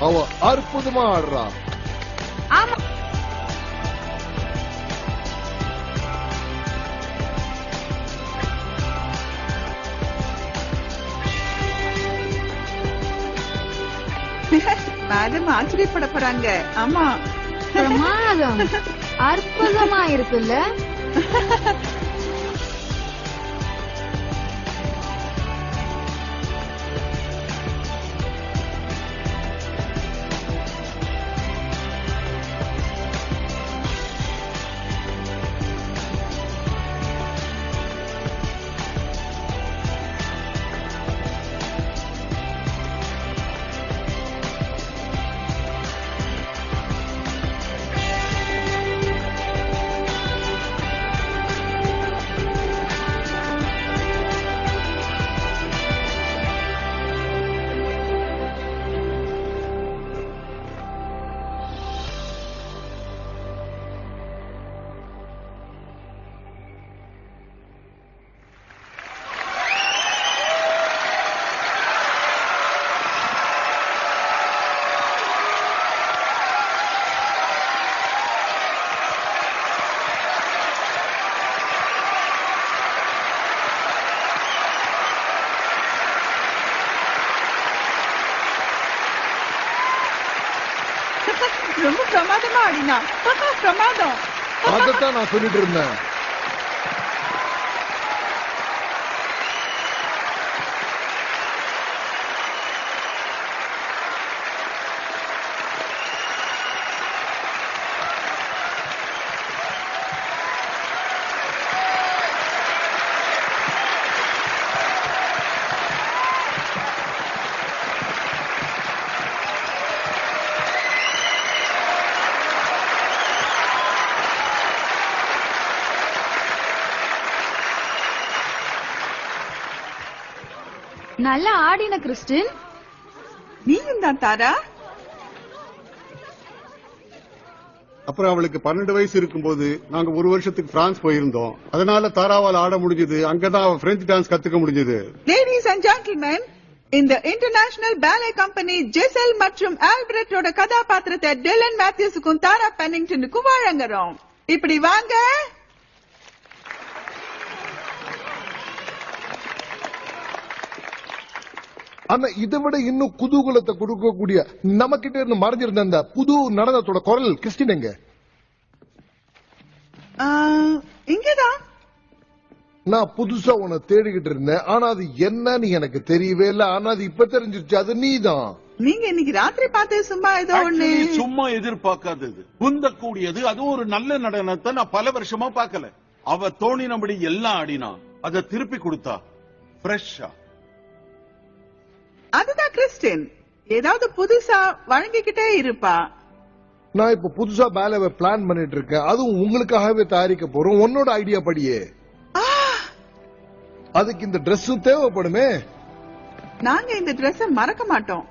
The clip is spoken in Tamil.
அவ அற்புதமா ஆடுறா. ஆமா, மேடம் ஆச்சரியப்பட போறாங்க. ஆமா, பிரமாதம், அற்புதமா இருக்குல்ல. ரொம்ப பிரமாதமா ஆடினா. பிரமாதம். அதைத்தான் நான் சொல்லிட்டு இருந்தேன். நல்லா ஆடின கிறிஸ்டின். நீயும் தான் தாரா. அப்புறம் அவளுக்கு 12 வயசு இருக்கும்போது நாங்க ஒரு வருஷத்துக்கு பிரான்ஸ் போயிருந்தோம். அதனால தாராவால் ஆட முடிஞ்சது. அங்கதான் அவ பிரெஞ்சு டான்ஸ் கத்துக்க முடிஞ்சது. லேடிஸ் அண்ட் ஜென்டில்மேன், இந்த இன்டர்நேஷனல் பேலே கம்பெனி ஜெசல் மற்றும் ஆல்பர்ட்டோட கதாபாத்திரத்தை டிலன் மேத்யூஸுக்கும் தாரா பெனிங்டனுக்கும் வழங்குறோம். இப்படி வாங்க. ஆனா இதை விட இன்னும் குதூகலத்தை கொடுக்கக்கூடிய நம்ம கிட்ட இருந்து மறைஞ்சிருந்த அந்த புது நடனத்தோட குரல் கிறிஸ்டின் எங்க? இங்கதான். நான் புதுசா உன்னை தேடிக்கிட்டு இருந்தேன். ஆனா அது என்னன்னு எனக்கு தெரியவே இல்லை. ஆனா அது இப்ப தெரிஞ்சிருச்சு. அது நீதான். நீங்க இன்னைக்கு ராத்திரி பார்த்து சும்மா ஏதோ ஒண்ணு. சும்மா எதிர்பார்க்காதது, குந்தக்கூடியது. அது ஒரு நல்ல நடனத்தை நான் பல வருஷமா பார்க்கல. அவ தோணினபடி எல்லாம் ஆடினா, அதை திருப்பி கொடுத்தா ஃப்ரெஷ்ஷா. அதுதான் கிறிஸ்டின், ஏதாவது புதுசா வழங்கிக்கிட்டே இருப்பா. நான் இப்ப புதுசா பேலவை பிளான் பண்ணிட்டு இருக்கேன். அதுவும் உங்களுக்காகவே தயாரிக்க போறோம். உன்னோட ஐடியா படியே. அதுக்கு இந்த டிரெஸ்ஸும் தேவைப்படுமே. நாங்க இந்த டிரெஸ் மறக்க மாட்டோம்.